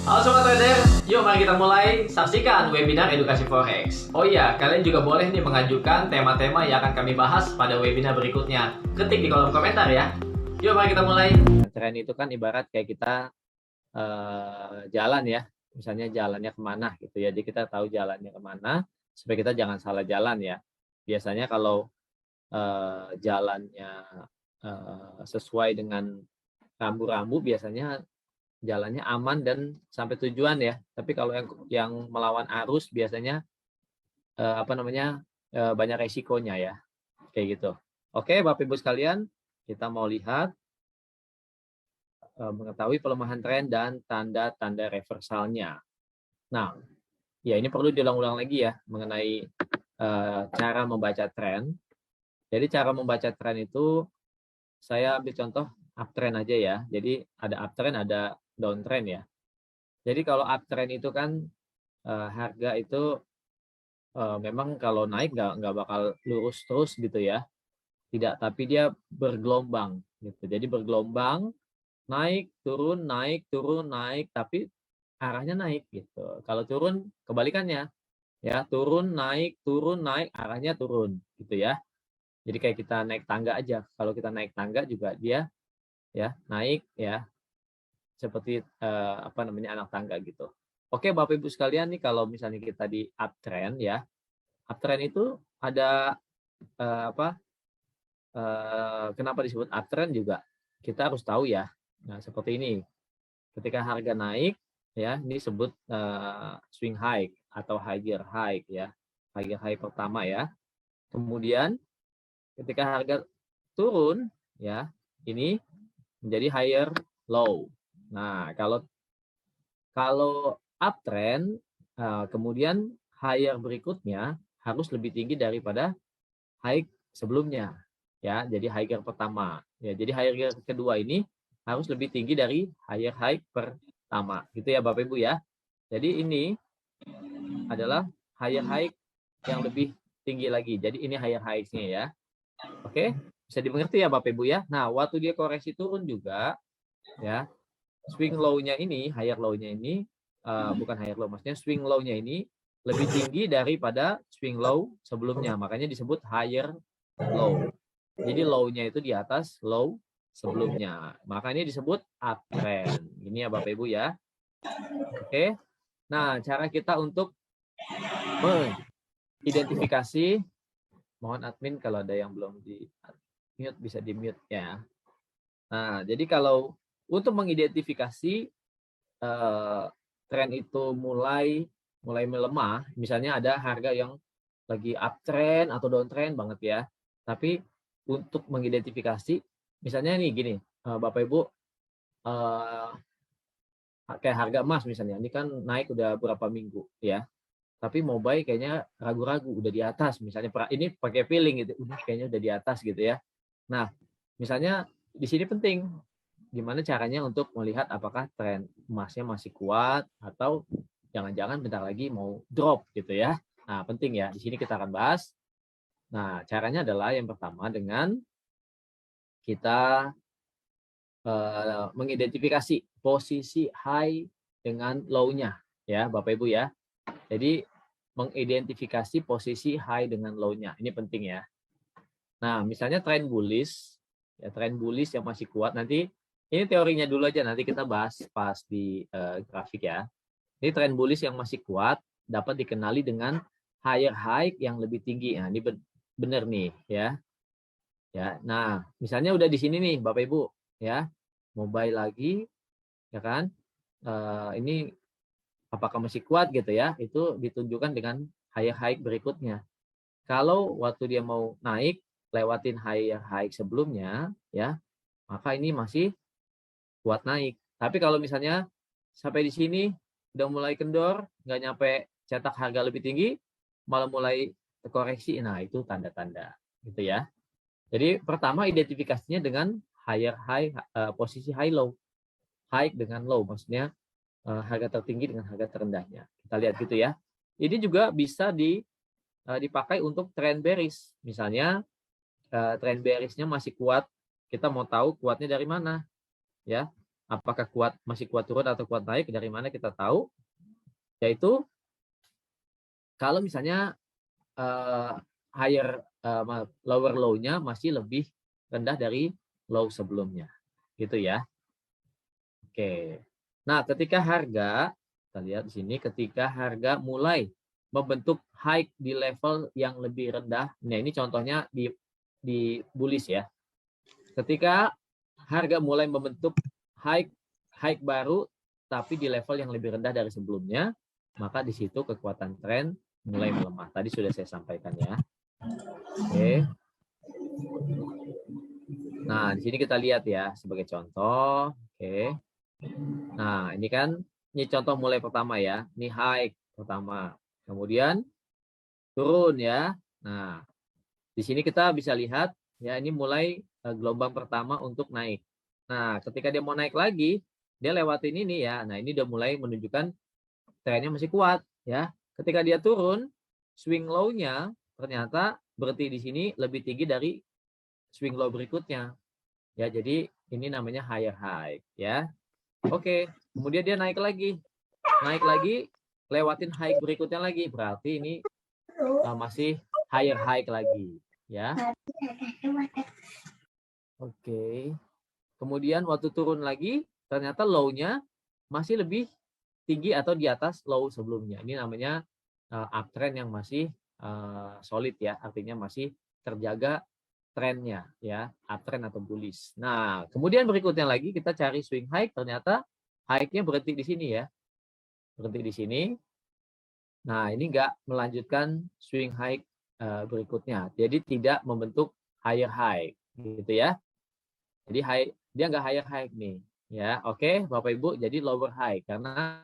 Halo Sobat Trader, yuk mari kita mulai saksikan webinar edukasi forex. Oh iya, kalian juga boleh nih mengajukan tema-tema yang akan kami bahas pada webinar berikutnya. Ketik di kolom komentar ya. Yuk mari kita mulai. Tren itu kan ibarat kayak kita jalan ya, misalnya jalannya kemana gitu ya. Jadi kita tahu jalannya kemana supaya kita jangan salah jalan ya. Biasanya kalau jalannya sesuai dengan rambu-rambu biasanya jalannya aman dan sampai tujuan ya. Tapi kalau yang melawan arus biasanya banyak resikonya ya, kayak gitu. Oke, Bapak Ibu sekalian, kita mau lihat mengetahui pelemahan tren dan tanda-tanda reversalnya. Nah, ya ini perlu diulang-ulang lagi ya mengenai cara membaca tren. Jadi cara membaca tren itu saya ambil contoh uptrend aja ya. Jadi ada uptrend, ada downtrend ya. Jadi kalau uptrend itu kan harga itu memang kalau naik nggak bakal lurus terus gitu ya. Tidak, tapi dia bergelombang gitu. Jadi bergelombang, naik, turun, naik, tapi arahnya naik gitu. Kalau turun kebalikannya ya, turun, naik, arahnya turun gitu ya. Jadi kayak kita naik tangga aja. Kalau kita naik tangga juga dia ya naik ya seperti anak tangga gitu. Oke, Bapak Ibu sekalian nih kalau misalnya kita di uptrend ya. Uptrend itu ada kenapa disebut uptrend juga kita harus tahu ya. Nah, seperti ini. Ketika harga naik ya, ini disebut swing high atau higher high ya. Higher high pertama ya. Kemudian ketika harga turun ya, ini menjadi higher low. Nah, kalau uptrend kemudian higher berikutnya harus lebih tinggi daripada high sebelumnya ya. Jadi higher pertama ya. Jadi higher kedua ini harus lebih tinggi dari higher high pertama gitu ya Bapak Ibu ya. Jadi ini adalah higher high yang lebih tinggi lagi. Jadi ini higher high-nya ya. Oke, bisa dimengerti ya Bapak Ibu ya. Nah, waktu dia koreksi turun juga ya, swing low-nya ini, higher low-nya ini bukan higher low, maksudnya swing low-nya ini lebih tinggi daripada swing low sebelumnya. Makanya disebut higher low. Jadi low-nya itu di atas low sebelumnya. Makanya disebut uptrend. Ini ya Bapak Ibu ya. Oke. Nah, cara kita untuk mengidentifikasi, mohon admin kalau ada yang belum di mute bisa di mute ya. Nah, jadi kalau untuk mengidentifikasi tren itu mulai melemah, misalnya ada harga yang lagi uptrend atau downtrend banget ya. Tapi untuk mengidentifikasi, misalnya nih gini, Bapak Ibu, kayak harga emas misalnya, ini kan naik udah berapa minggu ya. Tapi mau buy kayaknya ragu-ragu, udah di atas. Misalnya ini pakai feeling gitu, kayaknya udah di atas gitu ya. Nah, misalnya di sini penting, gimana caranya untuk melihat apakah tren emasnya masih kuat atau jangan-jangan bentar lagi mau drop gitu ya. Nah, penting ya, di sini kita akan bahas. Nah, caranya adalah yang pertama dengan kita mengidentifikasi posisi high dengan low-nya ya, Bapak Ibu ya. Jadi mengidentifikasi posisi high dengan low-nya. Ini penting ya. Nah, misalnya tren bullish, ya tren bullish yang masih kuat nanti ini teorinya dulu aja nanti kita bahas pas di grafik ya. Ini tren bullish yang masih kuat dapat dikenali dengan higher high yang lebih tinggi. Nah, ini benar nih ya. Ya. Nah, misalnya udah di sini nih Bapak Ibu ya. Mau buy lagi ya kan? Ini apakah masih kuat gitu ya? Itu ditunjukkan dengan higher high berikutnya. Kalau waktu dia mau naik lewatin higher high sebelumnya ya, maka ini masih kuat naik. Tapi kalau misalnya sampai di sini udah mulai kendor, nggak nyampe cetak harga lebih tinggi, malah mulai terkoreksi, nah itu tanda-tanda gitu ya. Jadi pertama identifikasinya dengan higher high, posisi high low, high dengan low, maksudnya harga tertinggi dengan harga terendahnya. Kita lihat gitu ya. Ini juga bisa dipakai untuk trend bearish. Misalnya trend bearishnya masih kuat, kita mau tahu kuatnya dari mana, ya. apakah masih kuat turun atau kuat naik, dari mana kita tahu? Yaitu kalau misalnya lower low-nya masih lebih rendah dari low sebelumnya. Gitu ya. Oke. Nah, ketika harga, kita lihat di sini, ketika harga mulai membentuk high di level yang lebih rendah. Nah, ini contohnya di bullish ya. Ketika harga mulai membentuk high baru tapi di level yang lebih rendah dari sebelumnya, maka di situ kekuatan tren mulai melemah. Tadi sudah saya sampaikan ya. Oke. Nah, di sini kita lihat ya sebagai contoh. Oke. Nah, ini contoh mulai pertama ya. Ini high pertama. Kemudian turun ya. Nah, di sini kita bisa lihat ya, ini mulai gelombang pertama untuk naik. Nah, ketika dia mau naik lagi, dia lewatin ini ya. Nah, ini udah mulai menunjukkan trennya masih kuat ya. Ketika dia turun, swing low-nya ternyata berhenti di sini lebih tinggi dari swing low berikutnya. Ya, jadi ini namanya higher high ya. Oke, kemudian dia naik lagi. Naik lagi, lewatin high berikutnya lagi. Berarti ini masih higher high lagi ya. Oke. Kemudian waktu turun lagi, ternyata low-nya masih lebih tinggi atau di atas low sebelumnya. Ini namanya uptrend yang masih solid ya, artinya masih terjaga trennya ya, uptrend atau bullish. Nah, kemudian berikutnya lagi kita cari swing high, ternyata high-nya berhenti di sini ya. Berhenti di sini. Nah, ini nggak melanjutkan swing high berikutnya. Jadi tidak membentuk higher high gitu ya. Jadi dia nggak higher high nih. Ya, oke, Bapak Ibu, jadi lower high karena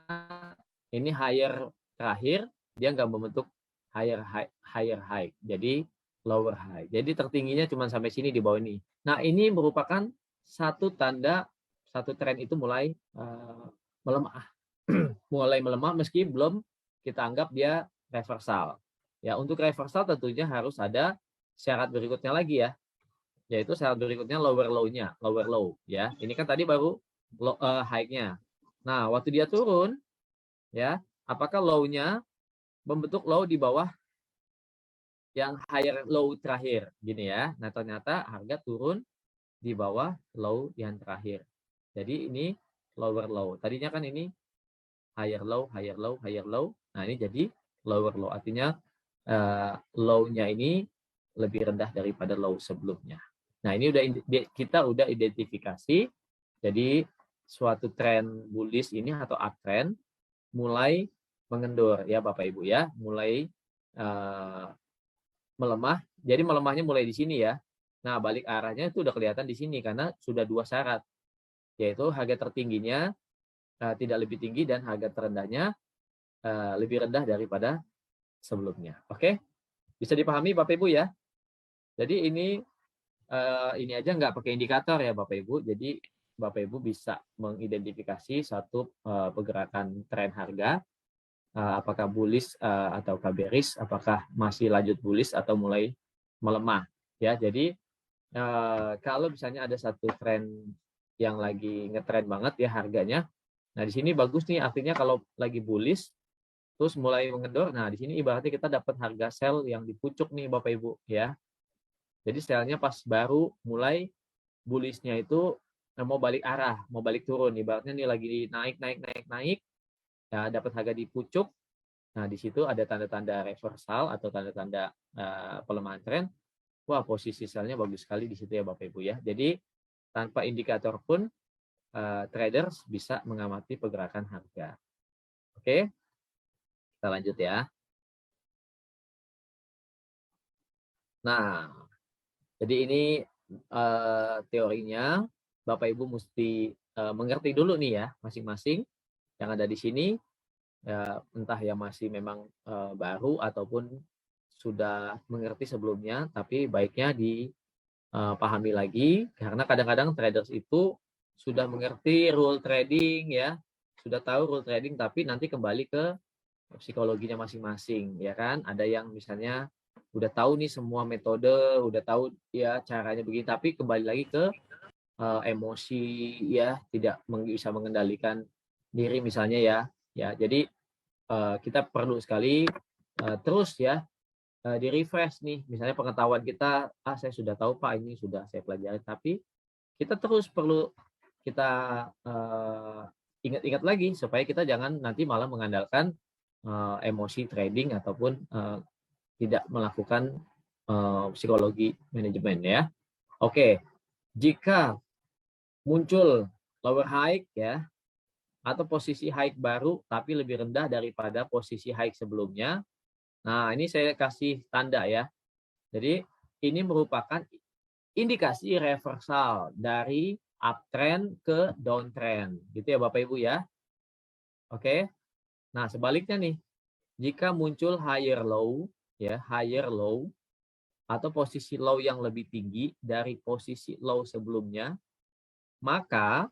ini higher terakhir, dia nggak membentuk higher high. Jadi lower high. Jadi tertingginya cuma sampai sini di bawah ini. Nah, ini merupakan satu tanda satu tren itu mulai melemah. Mulai melemah meski belum kita anggap dia reversal. Ya, untuk reversal tentunya harus ada syarat berikutnya lagi ya. Yaitu syarat berikutnya lower low ya. Ini kan tadi baru high-nya. Nah, waktu dia turun ya, apakah low-nya membentuk low di bawah yang higher low terakhir gini ya. Nah, ternyata harga turun di bawah low yang terakhir. Jadi ini lower low. Tadinya kan ini higher low. Nah, ini jadi lower low. Artinya low-nya ini lebih rendah daripada low sebelumnya. Nah, ini kita udah identifikasi. Jadi suatu tren bullish ini atau uptrend mulai mengendur ya Bapak Ibu ya, mulai melemah. Jadi melemahnya mulai di sini ya. Nah, balik arahnya itu udah kelihatan di sini karena sudah dua syarat, yaitu harga tertingginya tidak lebih tinggi dan harga terendahnya lebih rendah daripada sebelumnya. Oke, bisa dipahami Bapak Ibu ya. Jadi ini aja nggak pakai indikator ya Bapak Ibu. Jadi Bapak Ibu bisa mengidentifikasi satu pergerakan tren harga, apakah bullish atau bearish, apakah masih lanjut bullish atau mulai melemah. Ya, jadi kalau misalnya ada satu tren yang lagi ngetrend banget ya harganya, nah di sini bagus nih, artinya kalau lagi bullish terus mulai mengendor, nah di sini ibaratnya kita dapat harga sell yang di pucuk nih Bapak Ibu ya. Jadi sellnya pas baru mulai bullish-nya itu mau balik arah, mau balik turun. Ibaratnya nih lagi naik, ya dapat harga di pucuk. Nah, di situ ada tanda-tanda reversal atau tanda-tanda pelemahan tren. Wah, posisi sellnya bagus sekali di situ ya Bapak Ibu ya. Jadi tanpa indikator pun traders bisa mengamati pergerakan harga. Oke, kita lanjut ya. Nah, jadi ini teorinya Bapak Ibu mesti mengerti dulu nih ya masing-masing yang ada di sini, ya, entah yang masih memang baru ataupun sudah mengerti sebelumnya, tapi baiknya dipahami lagi karena kadang-kadang traders itu sudah mengerti rule trading ya, sudah tahu rule trading tapi nanti kembali ke psikologinya masing-masing ya kan. Ada yang misalnya udah tahu nih semua metode, udah tahu ya caranya begini, tapi kembali lagi ke emosi ya, tidak bisa mengendalikan diri misalnya ya. Ya, jadi kita perlu sekali terus ya di-refresh nih, misalnya pengetahuan kita, saya sudah tahu Pak, ini sudah saya pelajari, tapi kita terus perlu kita ingat-ingat lagi supaya kita jangan nanti malah mengandalkan emosi trading ataupun tidak melakukan psikologi manajemen ya. Oke, jika muncul lower high ya atau posisi high baru tapi lebih rendah daripada posisi high sebelumnya. Nah, ini saya kasih tanda ya. Jadi ini merupakan indikasi reversal dari uptrend ke downtrend. Gitu ya Bapak Ibu ya. Oke. Nah, sebaliknya nih, jika muncul higher low ya, higher low atau posisi low yang lebih tinggi dari posisi low sebelumnya, maka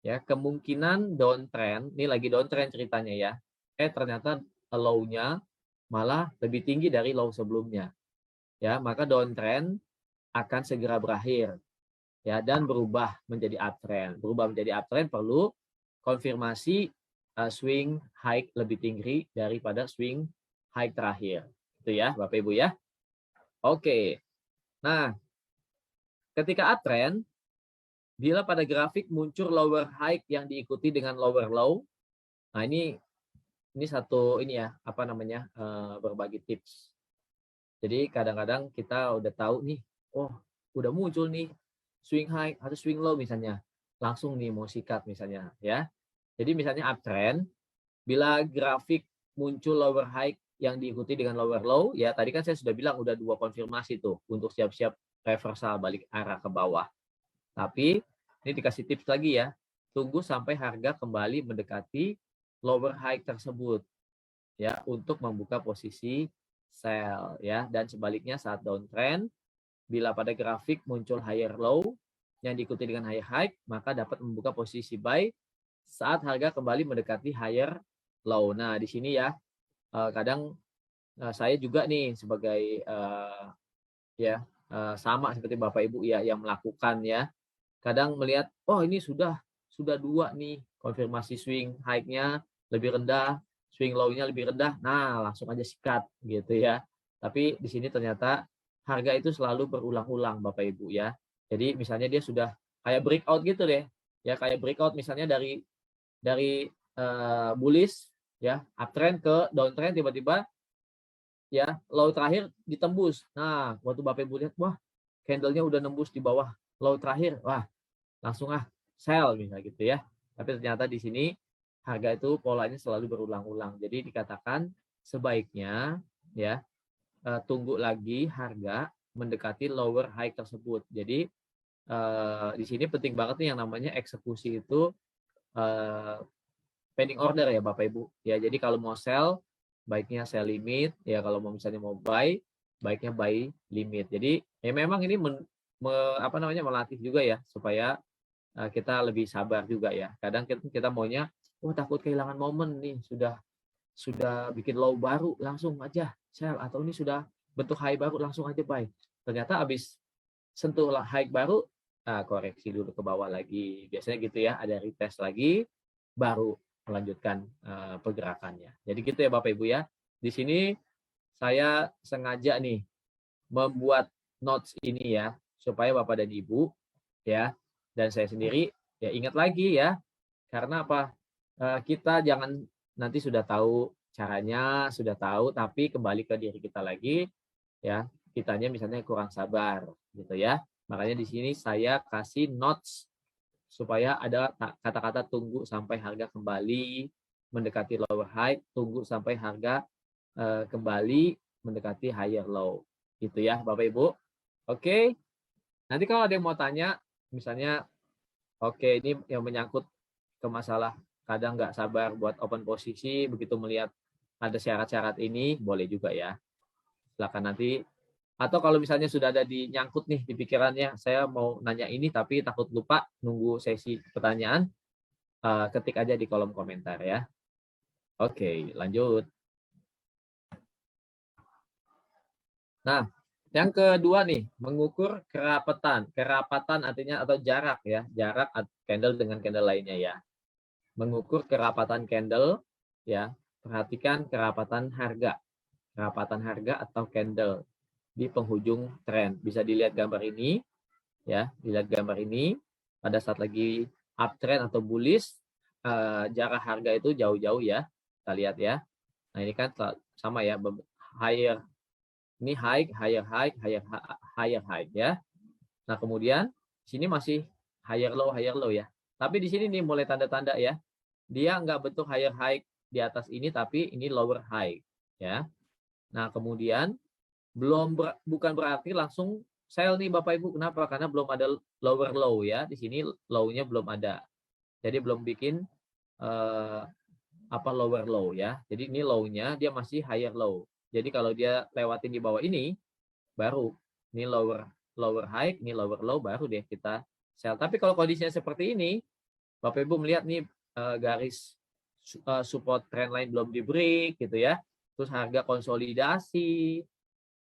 ya kemungkinan downtrend, ini lagi downtrend ceritanya ya. Ternyata low-nya malah lebih tinggi dari low sebelumnya. Ya, maka downtrend akan segera berakhir ya dan berubah menjadi uptrend. Berubah menjadi uptrend perlu konfirmasi swing high lebih tinggi daripada swing high terakhir. Itu ya, Bapak Ibu ya. Oke. Nah, ketika uptrend, bila pada grafik muncul lower high yang diikuti dengan lower low, nah ini satu ini ya, apa namanya, berbagi tips. Jadi kadang-kadang kita udah tahu nih, oh udah muncul nih swing high atau swing low misalnya, langsung nih mau sikat misalnya ya. Jadi misalnya uptrend, bila grafik muncul lower high yang diikuti dengan lower low, ya tadi kan saya sudah bilang udah 2 konfirmasi tuh untuk siap-siap reversal balik arah ke bawah. Tapi ini dikasih tips lagi ya, tunggu sampai harga kembali mendekati lower high tersebut ya untuk membuka posisi sell ya, dan sebaliknya saat downtrend bila pada grafik muncul higher low yang diikuti dengan higher high, maka dapat membuka posisi buy saat harga kembali mendekati higher low. Nah, di sini ya kadang saya juga nih sebagai sama seperti Bapak Ibu ya yang melakukan ya. Kadang melihat oh ini sudah 2 nih konfirmasi swing high-nya lebih rendah, swing low-nya lebih rendah. Nah, langsung aja sikat gitu ya. Tapi di sini ternyata harga itu selalu berulang-ulang Bapak Ibu ya. Jadi misalnya dia sudah kayak breakout gitu deh. Ya kayak breakout misalnya dari bullish ya, uptrend ke downtrend tiba-tiba ya low terakhir ditembus. Nah, waktu Bapak Ibu lihat wah candle-nya udah nembus di bawah low terakhir. Wah, langsung sell misalnya gitu ya. Tapi ternyata di sini harga itu polanya selalu berulang-ulang. Jadi dikatakan sebaiknya ya tunggu lagi harga mendekati lower high tersebut. Jadi di sini penting banget nih yang namanya eksekusi itu pending order ya Bapak Ibu. Ya, jadi kalau mau sell baiknya sell limit, ya kalau mau misalnya mau buy baiknya buy limit. Jadi ya memang ini melatih juga ya supaya kita lebih sabar juga ya. Kadang kita maunya takut kehilangan momen nih, sudah bikin low baru langsung aja sell, atau ini sudah bentuk high baru langsung aja buy. Ternyata habis sentuh high baru koreksi dulu ke bawah lagi. Biasanya gitu ya, ada retest lagi baru melanjutkan pergerakannya. Jadi gitu ya Bapak Ibu ya. Di sini saya sengaja nih membuat notes ini ya supaya Bapak dan Ibu ya dan saya sendiri ya ingat lagi ya. Karena apa? Kita jangan nanti sudah tahu caranya, sudah tahu tapi kembali ke diri kita lagi ya. Kitanya misalnya kurang sabar gitu ya. Makanya di sini saya kasih notes supaya ada kata-kata tunggu sampai harga kembali mendekati lower high, tunggu sampai harga kembali mendekati higher low. Gitu ya Bapak Ibu. Oke. Nanti kalau ada yang mau tanya, misalnya oke ini yang menyangkut ke masalah kadang nggak sabar buat open posisi, begitu melihat ada syarat-syarat ini, boleh juga ya. Silakan nanti. Atau kalau misalnya sudah ada nyangkut nih di pikirannya, saya mau nanya ini tapi takut lupa, nunggu sesi pertanyaan, ketik aja di kolom komentar ya. Oke, lanjut. Nah, Yang kedua nih, mengukur kerapatan. Kerapatan artinya atau jarak ya, jarak candle dengan candle lainnya ya. Mengukur kerapatan candle ya. Perhatikan kerapatan harga. Kerapatan harga atau candle di penghujung tren. Bisa dilihat gambar ini ya, dilihat gambar ini pada saat lagi uptrend atau bullish, jarak harga itu jauh-jauh ya. Kita lihat ya. Nah, ini kan sama ya, higher ini high, higher high, higher high ya. Nah, kemudian sini masih higher low ya. Tapi di sini nih mulai tanda-tanda ya. Dia nggak bentuk higher high di atas ini, tapi ini lower high ya. Nah, kemudian bukan berarti langsung sell nih Bapak Ibu. Kenapa? Karena belum ada lower low ya. Di sini low-nya belum ada. Jadi belum bikin lower low ya. Jadi ini low-nya dia masih higher low. Jadi kalau dia lewatin di bawah ini, baru ini lower high, ini lower low, baru deh kita sell. Tapi kalau kondisinya seperti ini, Bapak Ibu melihat nih garis support trendline belum di break gitu ya. Terus harga konsolidasi.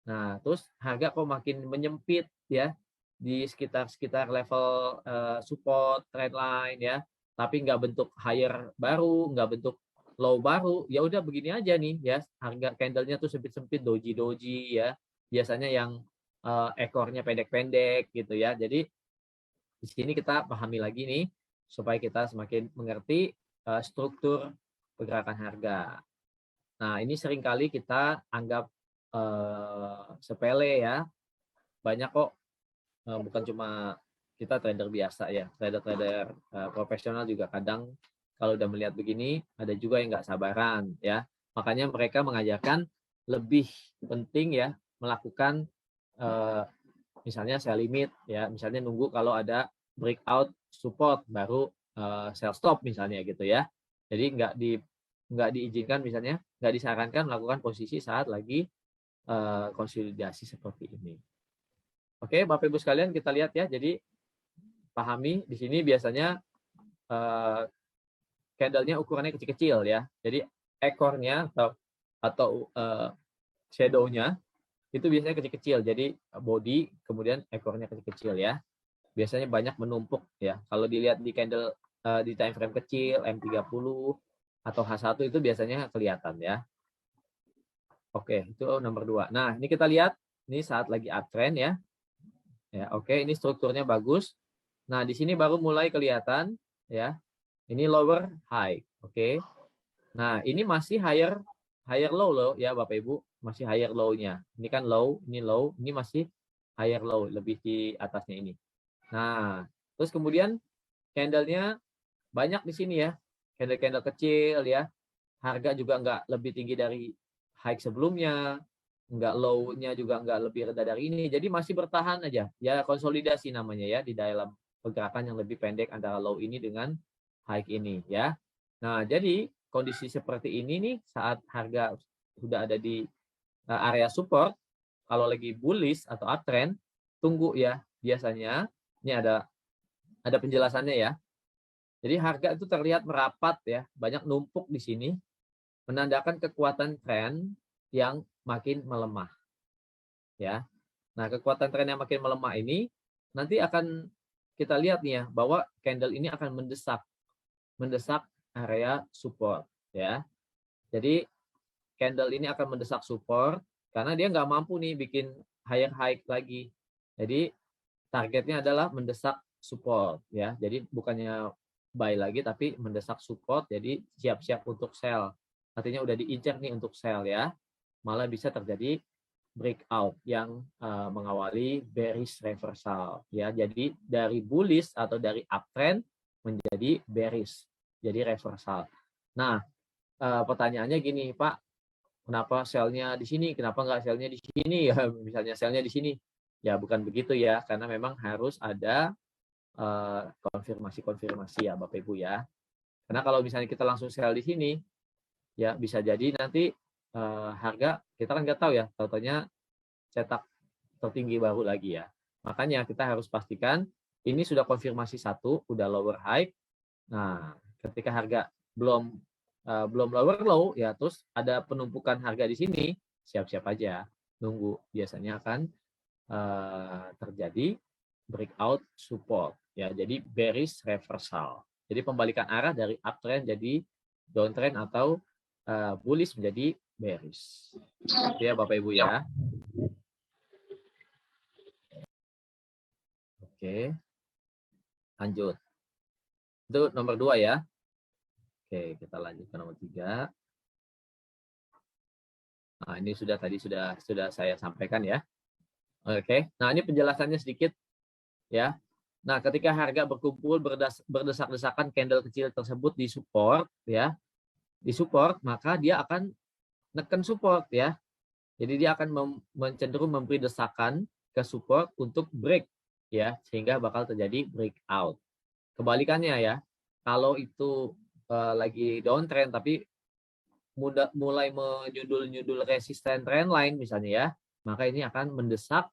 Nah, terus harga kok makin menyempit ya di sekitar level support trendline ya. Tapi nggak bentuk higher baru, nggak bentuk low baru, ya udah begini aja nih ya, harga candlenya tuh sempit-sempit, doji ya, biasanya yang ekornya pendek-pendek gitu ya. Jadi di sini kita pahami lagi nih supaya kita semakin mengerti struktur pergerakan harga. Nah, ini seringkali kita anggap sepele ya, banyak kok, bukan cuma kita trader biasa ya, trader-trader profesional juga kadang kalau udah melihat begini, ada juga yang nggak sabaran ya. Makanya mereka mengajarkan lebih penting ya melakukan misalnya sell limit ya, misalnya nunggu kalau ada breakout support baru sell stop misalnya gitu ya. Jadi nggak diizinkan, misalnya nggak disarankan melakukan posisi saat lagi konsolidasi seperti ini. Oke, Bapak Ibu sekalian, kita lihat ya. Jadi pahami di sini biasanya candle-nya ukurannya kecil-kecil ya. Jadi ekornya atau shadow-nya itu biasanya kecil-kecil. Jadi body kemudian ekornya kecil-kecil ya. Biasanya banyak menumpuk ya. Kalau dilihat di candle di time frame kecil M30 atau H1 itu biasanya kelihatan ya. Oke, itu nomor 2. Nah, ini kita lihat ini saat lagi uptrend ya. Ya, oke, ini strukturnya bagus. Nah, di sini baru mulai kelihatan ya. Ini lower high, oke. Nah, ini masih higher low ya Bapak Ibu, masih higher low-nya. Ini kan low, ini masih higher low, lebih di atasnya ini. Nah, terus kemudian candle-nya banyak di sini ya. Candle-candle kecil ya. Harga juga nggak lebih tinggi dari high sebelumnya, nggak low-nya juga nggak lebih rendah dari ini. Jadi masih bertahan aja. Ya konsolidasi namanya ya di dalam pergerakan yang lebih pendek antara low ini dengan high ini ya. Nah, jadi kondisi seperti ini nih saat harga sudah ada di area support, kalau lagi bullish atau uptrend, tunggu ya. Biasanya ini ada penjelasannya ya. Jadi harga itu terlihat merapat ya, banyak numpuk di sini, menandakan kekuatan tren yang makin melemah. Ya. Nah, kekuatan tren yang makin melemah ini nanti akan kita lihat nih ya, bahwa candle ini akan mendesak area support ya. Jadi candle ini akan mendesak support karena dia nggak mampu nih bikin higher high lagi. Jadi targetnya adalah mendesak support ya. Jadi bukannya buy lagi tapi mendesak support, jadi siap-siap untuk sell. Artinya udah diincar nih untuk sell ya. Malah bisa terjadi breakout yang mengawali bearish reversal ya. Jadi dari bullish atau dari uptrend menjadi bearish, jadi reversal. Nah, pertanyaannya gini, Pak, kenapa sell-nya di sini, kenapa nggak sell-nya di sini ya, misalnya sell-nya di sini. Ya bukan begitu ya, karena memang harus ada konfirmasi ya Bapak Ibu ya. Karena kalau misalnya kita langsung sell di sini, ya bisa jadi nanti harga kita kan nggak tahu ya, totalnya cetak tertinggi baru lagi ya. Makanya kita harus pastikan ini sudah konfirmasi satu, udah lower high. Nah, ketika harga belum lower low ya, terus ada penumpukan harga di sini, siap-siap aja nunggu, biasanya akan terjadi breakout support ya. Jadi bearish reversal. Jadi pembalikan arah dari uptrend jadi downtrend atau bullish menjadi bearish. Itu ya Bapak Ibu ya. Oke. Lanjut. Itu nomor 2 ya. Oke, kita lanjut ke nomor 3. Nah, ini tadi sudah saya sampaikan ya. Oke. Nah, ini penjelasannya sedikit ya. Nah, ketika harga berkumpul berdesak-desakan candle kecil tersebut di support ya. Di support, maka dia akan neken support ya. Jadi dia akan cenderung memberi desakan ke support untuk break ya, sehingga bakal terjadi breakout. Kebalikannya ya. Kalau itu lagi downtrend tapi mulai menyundul resisten trendline misalnya ya, maka ini akan mendesak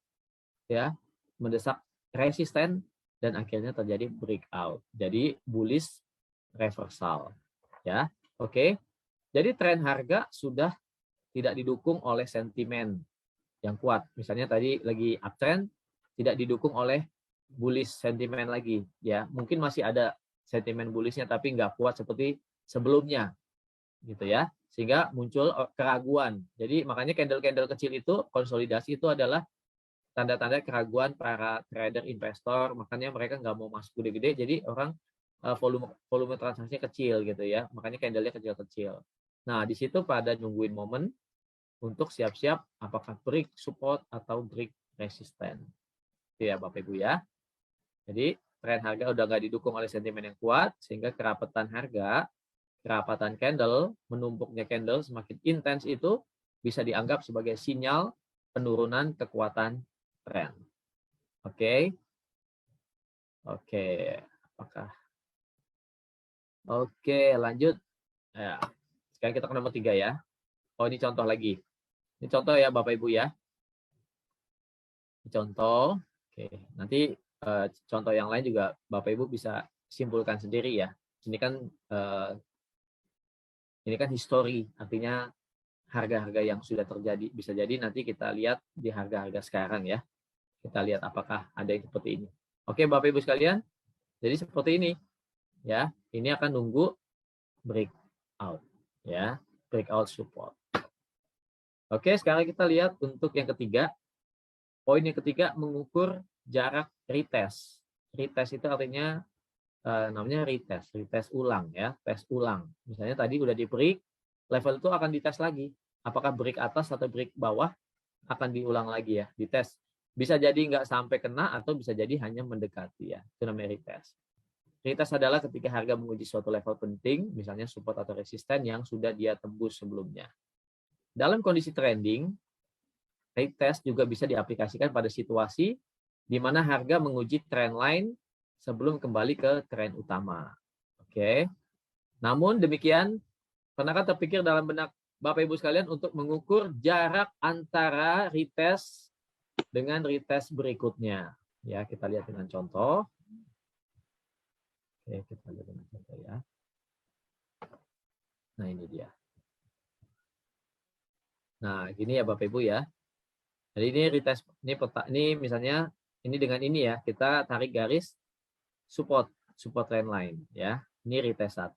resisten dan akhirnya terjadi breakout. Jadi bullish reversal ya. Oke. Jadi tren harga sudah tidak didukung oleh sentimen yang kuat. Misalnya tadi lagi uptrend tidak didukung oleh bullish sentimen lagi ya. Mungkin masih ada sentimen bullishnya tapi nggak kuat seperti sebelumnya gitu ya, sehingga muncul keraguan. Jadi makanya candle-candle kecil itu konsolidasi itu adalah tanda-tanda keraguan para trader investor, makanya mereka nggak mau masuk gede-gede, jadi orang volume transaksinya kecil gitu ya, makanya candle-nya kecil-kecil. Nah di situ pada nungguin momen untuk siap-siap apakah break support atau break resisten. Itu ya Bapak Ibu ya. Jadi tren harga udah nggak didukung oleh sentimen yang kuat, sehingga kerapatan candle, menumpuknya candle semakin intens itu bisa dianggap sebagai sinyal penurunan kekuatan tren. Oke. Oke, lanjut. Ya. Sekarang kita ke nomor 3 ya. Oh, ini contoh lagi. Ini contoh ya Bapak Ibu ya. Ini contoh. Oke, nanti contoh yang lain juga Bapak Ibu bisa simpulkan sendiri ya. Ini kan history, artinya harga-harga yang sudah terjadi. Bisa jadi nanti kita lihat di harga-harga sekarang ya. Kita lihat apakah ada yang seperti ini. Oke, Bapak Ibu sekalian. Jadi seperti ini. Ya, ini akan nunggu breakout ya, breakout support. Oke, sekarang kita lihat untuk yang ketiga. Poin yang ketiga mengukur jarak retest. Retest itu artinya namanya retest ulang ya, tes ulang. Misalnya tadi udah di break, level itu akan dites lagi. Apakah break atas atau break bawah akan diulang lagi ya, dites. Bisa jadi nggak sampai kena atau bisa jadi hanya mendekati ya. Itu namanya retest. Retest adalah ketika harga menguji suatu level penting, misalnya support atau resisten yang sudah dia tembus sebelumnya. Dalam kondisi trending, retest juga bisa diaplikasikan pada situasi di mana harga menguji trend line sebelum kembali ke tren utama. Oke. Namun demikian, pernahkah terpikir dalam benak Bapak Ibu sekalian untuk mengukur jarak antara retest dengan retest berikutnya? Ya, kita lihat dengan contoh. Oke, kita lihat dengan contoh ya. Nah, ini dia. Nah, gini ya Bapak Ibu ya. Jadi ini retest, ini misalnya ini dengan ini ya, kita tarik garis support trend line ya. Ini retest 1,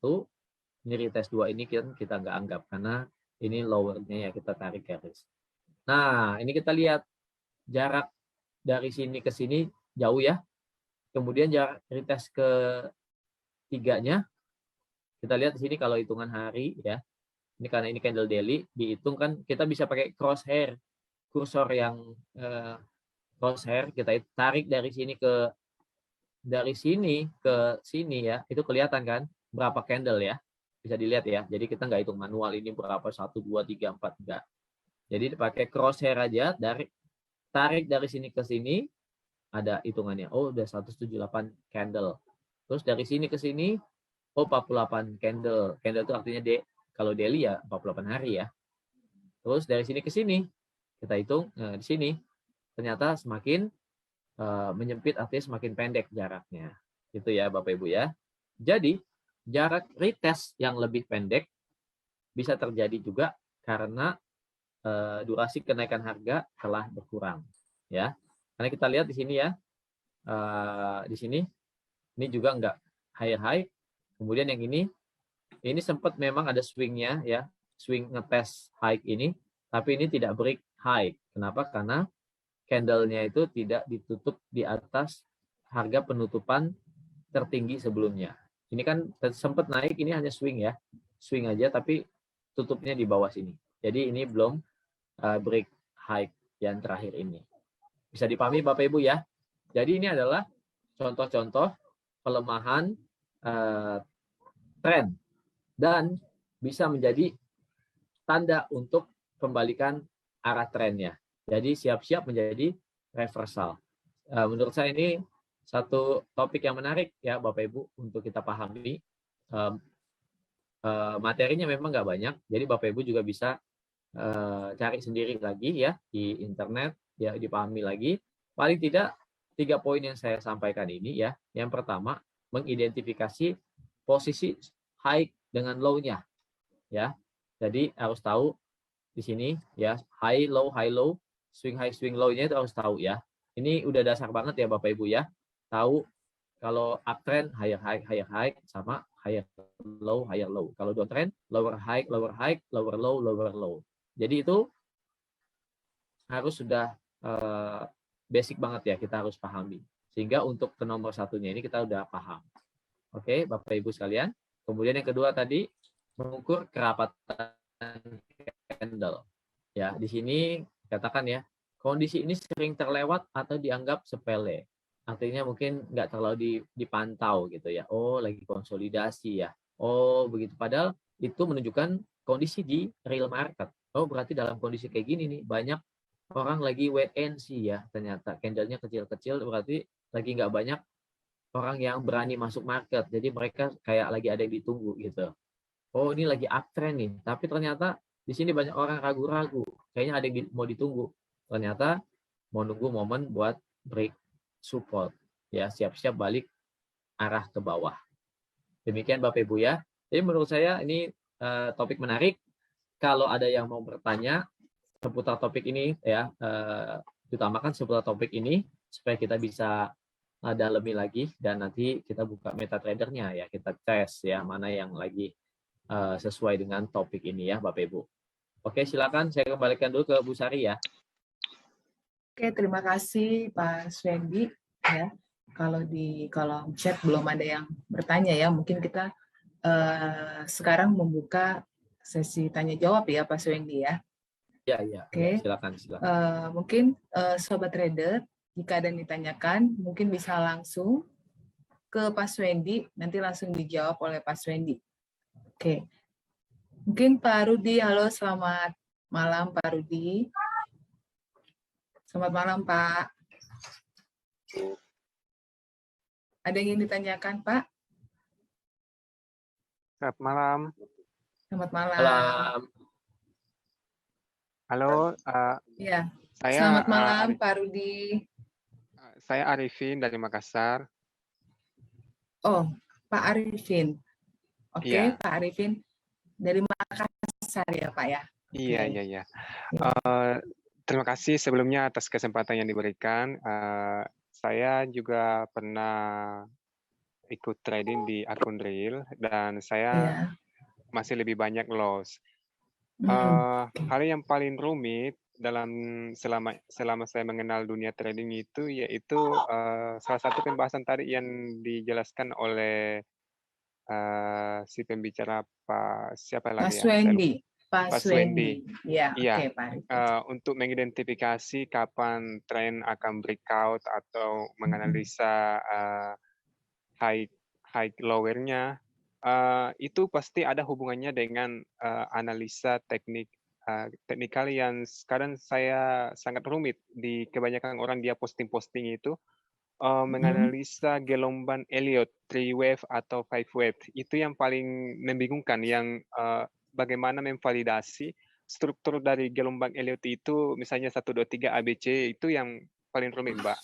ini retest 2, ini kita nggak anggap karena ini lowernya ya, kita tarik garis. Nah, ini kita lihat jarak dari sini ke sini jauh ya. Kemudian jarak retest ke tiganya, kita lihat di sini kalau hitungan hari ya. Ini karena ini candle daily, dihitung kan kita bisa pakai crosshair, kursor yang crosshair, kita tarik dari sini ke sini ya, itu kelihatan kan berapa candle ya, bisa dilihat ya. Jadi kita nggak hitung manual ini berapa 1, 2, 3, 4 enggak. Jadi pakai crosshair aja, tarik dari sini ke sini ada hitungannya. Oh, udah 178 candle. Terus dari sini ke sini, oh 48 candle. Candle itu artinya kalau daily ya 48 hari ya. Terus dari sini ke sini kita hitung di sini ternyata semakin menyempit, artinya semakin pendek jaraknya. Itu ya Bapak Ibu ya. Jadi jarak retest yang lebih pendek bisa terjadi juga karena durasi kenaikan harga telah berkurang ya. Karena kita lihat di sini ya, di sini ini juga enggak high. Kemudian yang ini sempat memang ada swingnya ya, swing ngetes high ini, tapi ini tidak break high. Kenapa? Karena candle-nya itu tidak ditutup di atas harga penutupan tertinggi sebelumnya. Ini kan sempat naik, ini hanya swing ya, swing aja, tapi tutupnya di bawah sini. Jadi ini belum break high yang terakhir ini. Bisa dipahami Bapak Ibu ya. Jadi ini adalah contoh-contoh pelemahan tren dan bisa menjadi tanda untuk pembalikan arah trennya. Jadi siap-siap menjadi reversal. Menurut saya ini satu topik yang menarik ya Bapak Ibu untuk kita pahami. Materinya memang nggak banyak, jadi Bapak Ibu juga bisa cari sendiri lagi ya di internet, ya dipahami lagi. Paling tidak 3 poin yang saya sampaikan ini ya. Yang pertama, mengidentifikasi posisi high dengan low-nya ya. Jadi harus tahu di sini ya, high low, swing high swing low-nya itu harus tahu ya. Ini udah dasar banget ya Bapak Ibu ya. Tahu kalau uptrend higher high sama higher low. Kalau downtrend lower high, lower low. Jadi itu harus sudah basic banget ya, kita harus pahami. Sehingga untuk ke nomor satunya ini kita udah paham. Oke, Bapak Ibu sekalian. Kemudian yang kedua tadi mengukur kerapatan candle. Ya, di sini katakan ya, kondisi ini sering terlewat atau dianggap sepele. Artinya mungkin nggak terlalu dipantau gitu ya. Oh, lagi konsolidasi ya. Oh, begitu. Padahal itu menunjukkan kondisi di real market. Oh, berarti dalam kondisi kayak gini nih, banyak orang lagi wait and see ya. Ternyata candlenya kecil-kecil, berarti lagi nggak banyak orang yang berani masuk market. Jadi mereka kayak lagi ada yang ditunggu gitu. Oh, ini lagi uptrend nih. Tapi ternyata di sini banyak orang ragu-ragu. Kayaknya ada yang mau ditunggu. Ternyata mau nunggu momen buat break support. Ya, siap-siap balik arah ke bawah. Demikian Bapak Ibu ya. Jadi menurut saya ini topik menarik. Kalau ada yang mau bertanya seputar topik ini ya, utamakan seputar topik ini supaya kita bisa dalami lagi dan nanti kita buka MetaTrader-nya ya, kita tes ya mana yang lagi sesuai dengan topik ini ya Bapak Ibu. Oke, silakan saya kembalikan dulu ke Bu Sari ya. Oke, terima kasih Pak Swendi ya. Kalau di kolom chat belum ada yang bertanya ya, mungkin kita sekarang membuka sesi tanya jawab ya Pak Swendi ya. Ya, Oke. silakan. Mungkin Sobat Trader, jika ada yang ditanyakan, mungkin bisa langsung ke Pak Swendi, nanti langsung dijawab oleh Pak Swendi. Oke. Mungkin Pak Rudi, halo selamat malam Pak Rudi. Selamat malam Pak. Ada yang ingin ditanyakan Pak? Selamat malam. Selamat malam. Malam. Halo. Ya. Saya, selamat malam Pak Rudi. Saya Arifin dari Makassar. Oh, Pak Arifin. Oke, Iya. Pak Arifin dari Makassar ya Pak ya? Iya. Terima kasih sebelumnya atas kesempatan yang diberikan. Saya juga pernah ikut trading di akun real dan saya masih lebih banyak loss. Hal yang paling rumit dalam selama saya mengenal dunia trading itu yaitu salah satu pembahasan tadi yang dijelaskan oleh si pembicara Pak siapa lagi ya? Pak Swendi. Ya, iya. Pak. Untuk mengidentifikasi kapan tren akan breakout atau menganalisa high lower-nya, itu pasti ada hubungannya dengan analisa teknikal yang sekarang saya sangat rumit di kebanyakan orang dia posting itu. Menganalisa gelombang Elliott 3 wave atau 5 wave itu yang paling membingungkan, yang bagaimana memvalidasi struktur dari gelombang Elliott itu, misalnya 1, 2, 3 ABC itu yang paling rumit Mbak.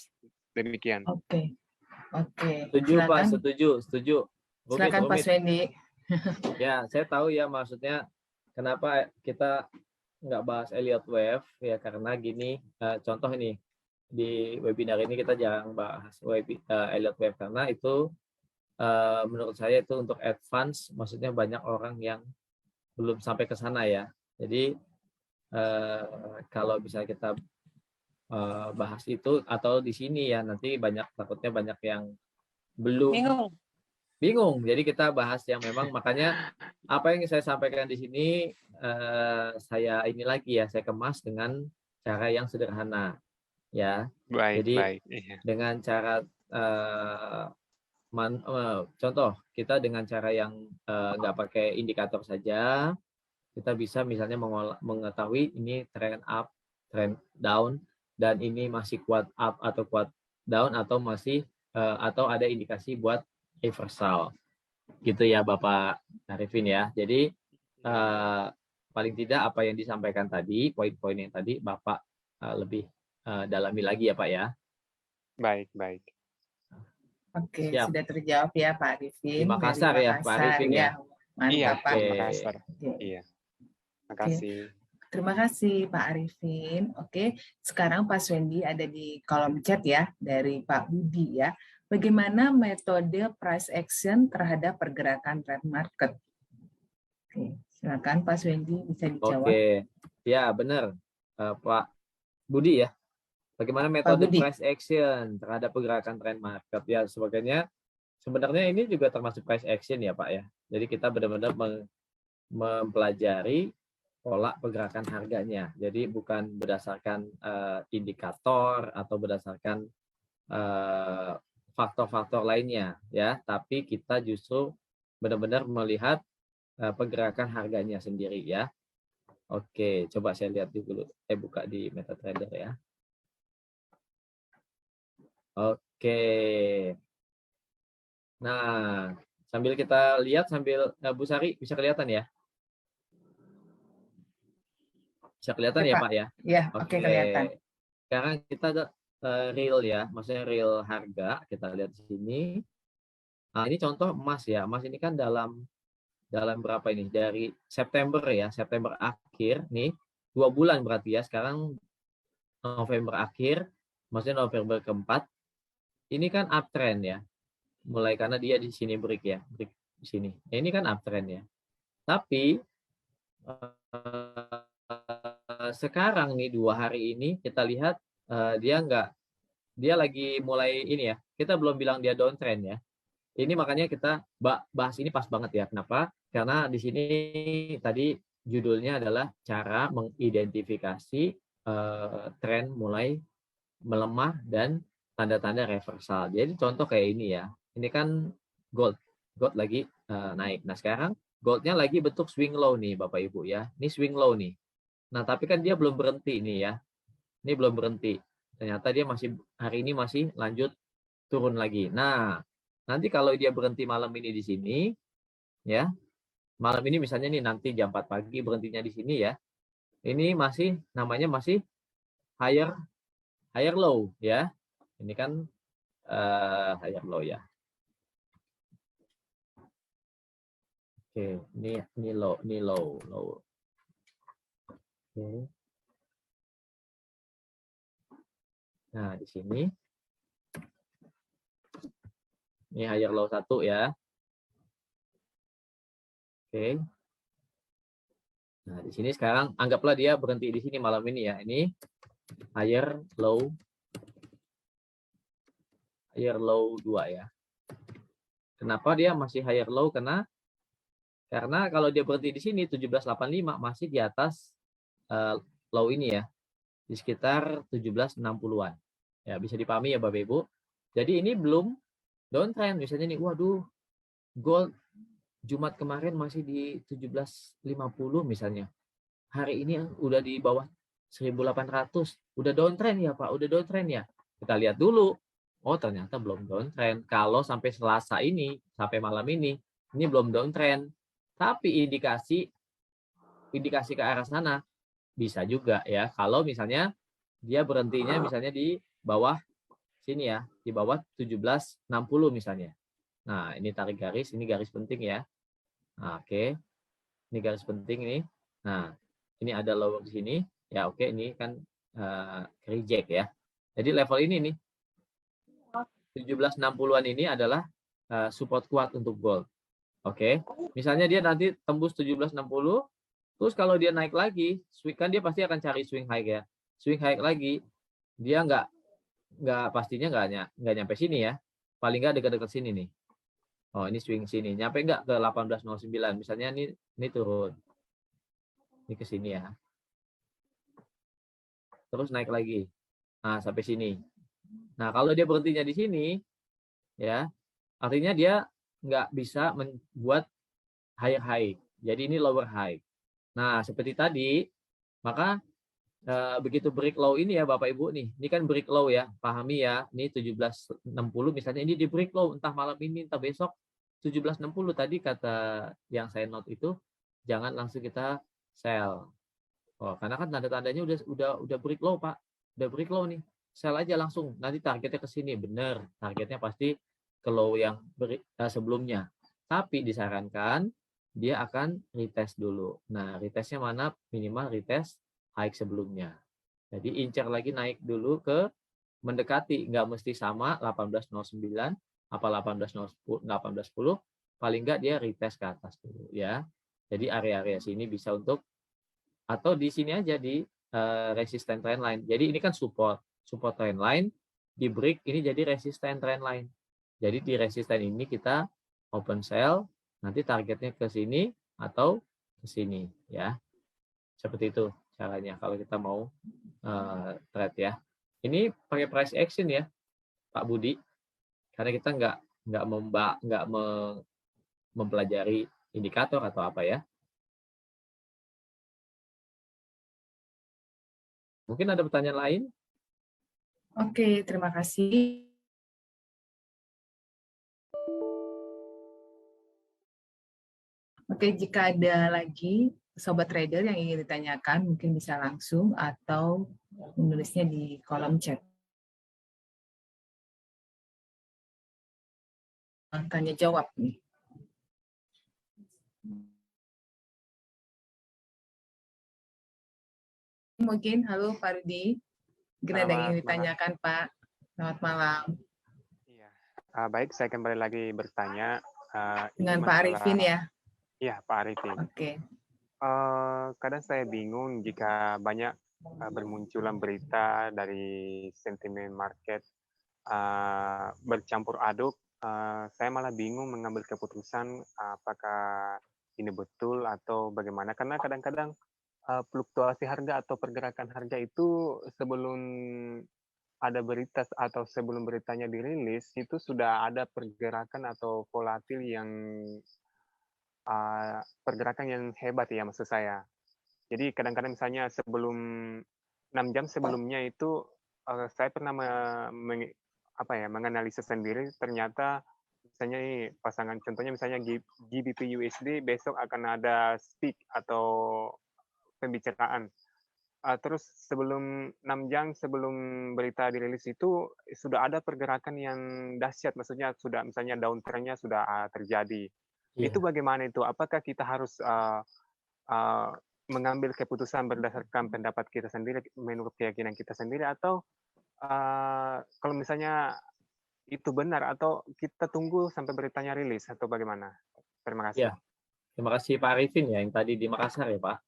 Demikian. Oke. Setuju Pak, setuju. Silakan Pak Swendi. Ya, saya tahu ya maksudnya kenapa kita nggak bahas Elliott wave ya, karena gini, contoh ini di webinar ini kita jarang bahas Elliott Wave karena itu menurut saya itu untuk advance, maksudnya banyak orang yang belum sampai ke sana ya. Jadi kalau bisa kita bahas itu atau di sini ya, nanti takutnya banyak yang belum bingung. Jadi kita bahas yang memang, makanya apa yang saya sampaikan di sini saya ini lagi ya, saya kemas dengan cara yang sederhana ya. Baik, Jadi baik. Iya. dengan cara contoh kita dengan cara yang nggak pakai indikator saja, kita bisa misalnya mengetahui ini trend up, trend down, dan ini masih kuat up atau kuat down atau masih atau ada indikasi buat reversal. Gitu ya Bapak Arifin ya. Jadi paling tidak apa yang disampaikan tadi, poin-poin yang tadi Bapak lebih dalami lagi ya Pak ya. Baik, baik. Oke, Siap. sudah terjawab ya Pak Arifin. Di Makassar ya Pak Arifin ya. Mantap Iya, Pak. di Makassar. Oke. Iya. Terima kasih. Terima kasih Pak Arifin. Oke, sekarang Pak Swendi ada di kolom chat ya dari Pak Budi ya. Bagaimana metode price action terhadap pergerakan trend market? Oke, silakan Pak Swendi bisa dijawab. Oke, ya benar Pak Budi ya. Bagaimana metode price action terhadap pergerakan trend market ya, sebenarnya ini juga termasuk price action ya Pak ya. Jadi kita benar-benar mempelajari pola pergerakan harganya. Jadi bukan berdasarkan indikator atau berdasarkan faktor-faktor lainnya ya, tapi kita justru benar-benar melihat pergerakan harganya sendiri ya. Oke, coba saya lihat dulu. Buka di MetaTrader ya. Oke. Nah, sambil kita lihat Bu Sari bisa kelihatan ya? Bisa kelihatan ya Pak ya? Ya, oke kelihatan. Sekarang kita ada real ya, maksudnya real harga. Kita lihat di sini. Nah, ini contoh emas ya. Emas ini kan dalam berapa ini? Dari September ya, September akhir nih, 2 bulan berarti ya. Sekarang November akhir, maksudnya November keempat. Ini kan uptrend ya. Mulai karena dia di sini break ya, break di sini. Ini kan uptrend ya. Tapi sekarang nih 2 hari ini kita lihat dia lagi mulai ini ya. Kita belum bilang dia downtrend ya. Ini makanya kita bahas ini pas banget ya. Kenapa? Karena di sini tadi judulnya adalah cara mengidentifikasi tren mulai melemah dan tanda-tanda reversal. Jadi contoh kayak ini ya. Ini kan gold lagi naik. Nah sekarang goldnya lagi bentuk swing low nih Bapak Ibu ya. Ini swing low nih. Nah tapi kan dia belum berhenti nih ya. Ini belum berhenti. Ternyata dia hari ini masih lanjut turun lagi. Nah nanti kalau dia berhenti malam ini di sini ya. Malam ini misalnya nih nanti jam 4 pagi berhentinya di sini ya. Ini namanya masih higher low ya. Ini kan higher low ya. Oke, ini low. Oke. Nah, di sini ini higher low 1 ya. Oke. Nah, di sini sekarang anggaplah dia berhenti di sini malam ini ya. Ini higher low 2 ya. Kenapa dia masih higher low? Karena kalau dia berhenti di sini 1785 masih di atas low ini ya. Di sekitar 1760-an. Ya, bisa dipahami ya Bapak Ibu. Jadi ini belum downtrend. Misalnya nih, waduh, gold Jumat kemarin masih di 1750 misalnya. Hari ini udah di bawah 1800. Udah downtrend ya Pak, udah downtrend ya. Kita lihat dulu. Oh ternyata belum downtrend. Kalau sampai Selasa ini, sampai malam ini belum downtrend. Tapi indikasi ke arah sana bisa juga ya. Kalau misalnya dia berhentinya misalnya di bawah sini ya, di bawah 1760 misalnya. Nah, ini tarik garis, ini garis penting ya. Nah, oke. Ini garis penting ini. Nah, ini ada lower di sini. Ya, oke, ini kan reject ya. Jadi level ini nih 1760-an ini adalah support kuat untuk gold. Oke. Misalnya dia nanti tembus 1760, terus kalau dia naik lagi, kan dia pasti akan cari swing high ya. Swing high lagi, dia pastinya nggak nyampe sini ya. Paling nggak dekat-dekat sini nih. Oh, ini swing sini. Nyampe nggak ke 1809? Misalnya ini turun. Ini ke sini ya. Terus naik lagi. Nah, sampai sini. Nah, kalau dia berhentinya di sini, ya, artinya dia nggak bisa membuat higher high. Jadi ini lower high. Nah, seperti tadi, maka begitu break low ini ya Bapak Ibu nih. Ini kan break low ya. Pahami ya. Ini 1760 misalnya ini di break low entah malam ini entah besok 1760 tadi kata yang saya note itu jangan langsung kita sell. Oh, karena kan tanda-tandanya udah break low, Pak. Udah break low nih. Sell aja langsung. Nanti targetnya ke sini. Benar. Targetnya pasti ke low yang sebelumnya. Tapi disarankan dia akan retest dulu. Nah, retestnya mana? Minimal retest high sebelumnya. Jadi incar lagi naik dulu ke mendekati. Nggak mesti sama 1809 apa 1810, paling nggak dia retest ke atas dulu ya. Jadi area-area sini bisa untuk, atau di sini aja di resisten trendline. Jadi ini kan support trendline, di break ini jadi resisten trendline. Jadi di resisten ini kita open sell, nanti targetnya ke sini atau ke sini ya. Seperti itu caranya kalau kita mau trade ya. Ini pakai price action ya, Pak Budi. Karena kita nggak mempelajari indikator atau apa ya. Mungkin ada pertanyaan lain? Oke, terima kasih. Oke, jika ada lagi sobat trader yang ingin ditanyakan, mungkin bisa langsung atau menulisnya di kolom chat. Tanya jawab nih. Mungkin, halo Pak Rudi. Mungkin ada yang ingin ditanyakan, Pak. Selamat malam. Iya. Baik, saya kembali lagi bertanya. Dengan Pak Arifin ya? Iya, Pak Arifin. Oke. Kadang saya bingung jika banyak bermunculan berita dari sentimen market bercampur aduk. Saya malah bingung mengambil keputusan apakah ini betul atau bagaimana. Karena kadang-kadang fluktuasi harga atau pergerakan harga itu sebelum ada berita atau sebelum beritanya dirilis itu sudah ada pergerakan atau volatil yang pergerakan yang hebat ya maksud saya. Jadi kadang-kadang misalnya sebelum 6 jam sebelumnya itu saya pernah menganalisa sendiri ternyata misalnya nih pasangan contohnya misalnya GBP USD besok akan ada speak atau pembicaraan. Terus sebelum 6 jam sebelum berita dirilis itu sudah ada pergerakan yang dahsyat, maksudnya sudah misalnya downtrend-nya sudah terjadi. Iya. Itu bagaimana itu? Apakah kita harus mengambil keputusan berdasarkan pendapat kita sendiri menurut keyakinan kita sendiri atau kalau misalnya itu benar atau kita tunggu sampai beritanya rilis atau bagaimana? Terima kasih. Ya. Terima kasih Pak Arifin ya yang tadi di Makassar ya Pak.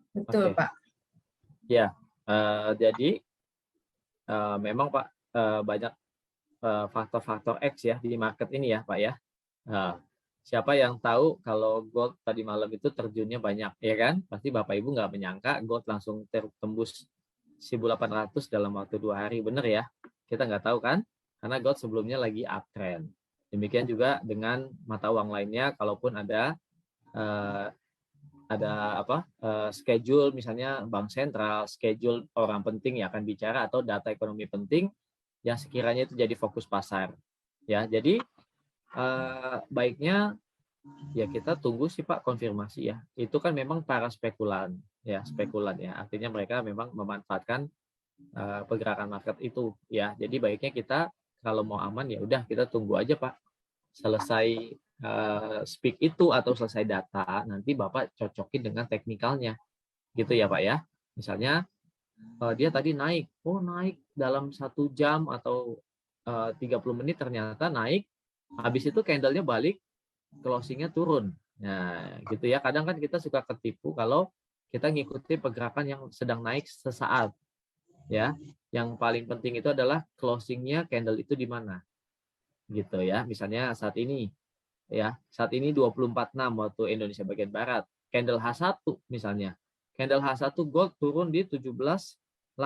Betul, Oke. Pak. Ya, jadi memang Pak banyak faktor-faktor X ya di market ini ya Pak ya. Siapa yang tahu kalau gold tadi malam itu terjunnya banyak ya kan? Pasti Bapak Ibu nggak menyangka gold langsung tembus 1.800 dalam waktu 2 hari, benar ya? Kita nggak tahu kan? Karena gold sebelumnya lagi uptrend. Demikian juga dengan mata uang lainnya, kalaupun ada schedule misalnya bank sentral, schedule orang penting yang akan bicara atau data ekonomi penting yang sekiranya itu jadi fokus pasar. Ya, jadi baiknya ya kita tunggu sih Pak konfirmasi ya. Itu kan memang para spekulan ya. Artinya mereka memang memanfaatkan pergerakan market itu ya. Jadi baiknya kita kalau mau aman ya udah kita tunggu aja Pak. Selesai speak itu atau selesai data, nanti Bapak cocokin dengan teknikalnya. Gitu ya Pak ya. Misalnya dia tadi naik, naik dalam 1 jam atau 30 menit ternyata naik, habis itu candle-nya balik, closing-nya turun. Nah, gitu ya. Kadang kan kita suka ketipu kalau kita ngikuti pergerakan yang sedang naik sesaat. Ya, yang paling penting itu adalah closing-nya candle itu di mana. Gitu ya. Misalnya saat ini 24.6 waktu Indonesia bagian barat. Candle H1 misalnya. Candle H1 gold turun di 17.88.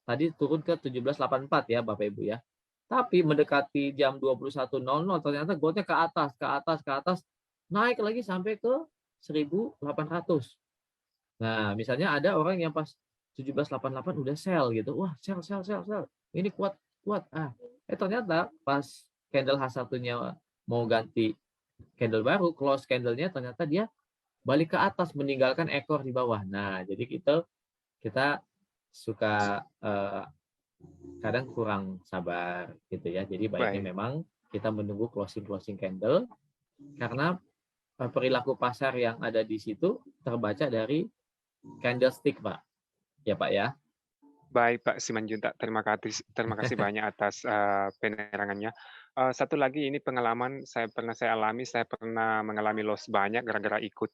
Tadi turun ke 17.84 ya Bapak Ibu ya. Tapi mendekati jam 21.00 ternyata goldnya ke atas, naik lagi sampai ke 1.800. Nah, misalnya ada orang yang pas 17.88 udah sell gitu. Wah, sell. Ini kuat. Ternyata pas candle H1-nya mau ganti candle baru, close candle-nya ternyata dia balik ke atas meninggalkan ekor di bawah. Nah, jadi kita suka kadang kurang sabar gitu ya. Jadi baiknya memang kita menunggu closing candle karena perilaku pasar yang ada di situ terbaca dari candlestick, Pak. Ya, Pak ya. Baik, Pak Simanjuntak. Terima kasih banyak atas penerangannya. Satu lagi ini pengalaman saya alami, saya pernah mengalami loss banyak gara-gara ikut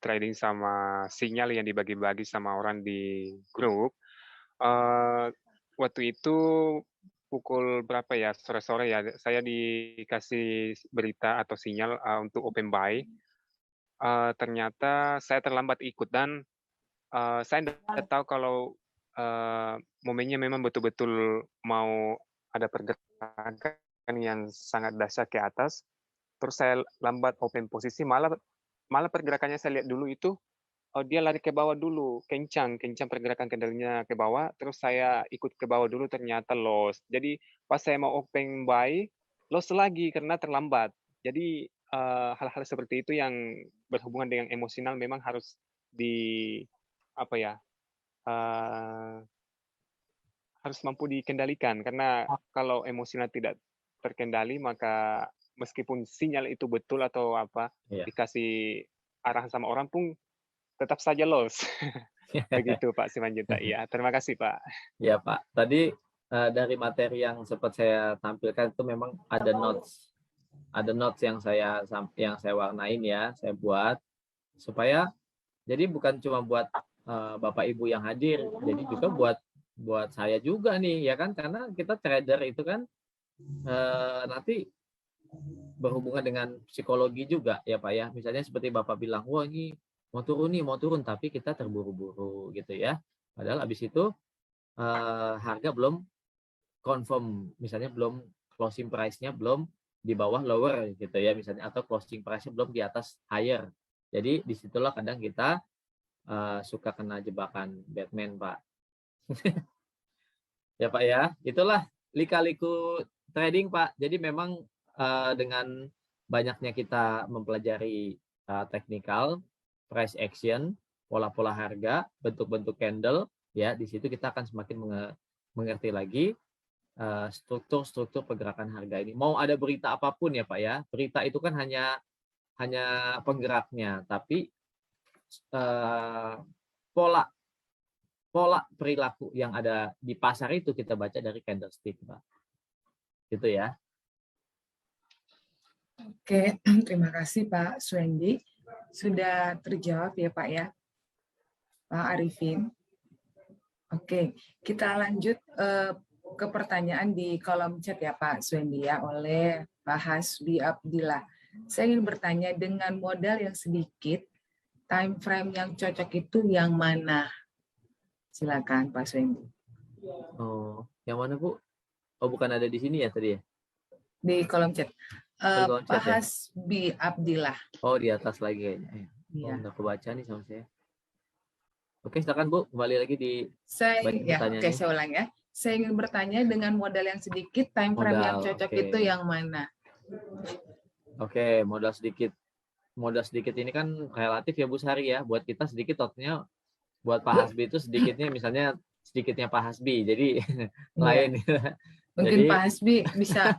trading sama sinyal yang dibagi-bagi sama orang di grup. Waktu itu pukul berapa ya, sore-sore ya, saya dikasih berita atau sinyal untuk open buy. Ternyata saya terlambat ikut dan saya tidak tahu kalau momennya memang betul-betul mau ada pergerakan yang sangat dahsyat ke atas. Terus saya lambat open posisi, malah pergerakannya saya lihat dulu itu, dia lari ke bawah dulu, kencang pergerakan candle-nya ke bawah, terus saya ikut ke bawah dulu ternyata loss. Jadi pas saya mau open buy, loss lagi karena terlambat. Jadi hal-hal seperti itu yang berhubungan dengan emosional memang harus harus mampu dikendalikan karena kalau emosional tidak terkendali maka meskipun sinyal itu betul atau dikasih arahan sama orang pun tetap saja loss. Begitu Pak Simanjuntak. Iya, terima kasih Pak. Ya Pak, tadi dari materi yang sempat saya tampilkan itu memang ada notes yang saya warnain ya, saya buat supaya jadi bukan cuma buat Bapak Ibu yang hadir, jadi juga buat saya juga nih ya kan, karena kita trader itu kan nanti berhubungan dengan psikologi juga ya Pak ya. Misalnya seperti Bapak bilang, wah ini mau turun tapi kita terburu-buru gitu ya. Padahal habis itu harga belum confirm, misalnya belum closing price-nya belum di bawah lower gitu ya misalnya, atau closing price-nya belum di atas higher. Jadi disitulah kadang kita suka kena jebakan Batman, Pak. Ya Pak ya, itulah lika-liku trading Pak. Jadi memang dengan banyaknya kita mempelajari technical, price action, pola-pola harga, bentuk-bentuk candle, ya di situ kita akan semakin mengerti lagi struktur pergerakan harga ini. Mau ada berita apapun ya Pak ya, berita itu kan hanya penggeraknya, tapi pola perilaku yang ada di pasar itu kita baca dari candlestick, Pak. Gitu ya. Oke, terima kasih Pak Swendi. Sudah terjawab ya Pak ya, Pak Arifin. Oke, kita lanjut ke pertanyaan di kolom chat ya Pak Swendi ya, oleh Pak Hasbi Abdillah. Saya ingin bertanya, dengan modal yang sedikit, time frame yang cocok itu yang mana? Silakan Pak Swendi. Oh, yang mana Bu? Oh, bukan ada di sini ya tadi ya? Di kolom chat. Kolom Pak chat ya? Hasbi Abdillah. Oh, di atas lagi kayaknya. Iya. Nggak kebaca nih sama saya. Oke, silakan Bu, kembali lagi di Oke, saya ulang ya. Saya ingin bertanya, dengan modal yang sedikit, time frame yang cocok itu yang mana? Oke, modal sedikit. Modal sedikit ini kan relatif ya Bu Sari ya. Buat kita sedikit, totalnya buat Pak Hasbi itu sedikitnya, misalnya sedikitnya Pak Hasbi. Jadi lain. Mungkin Jadi Pak Hasbi bisa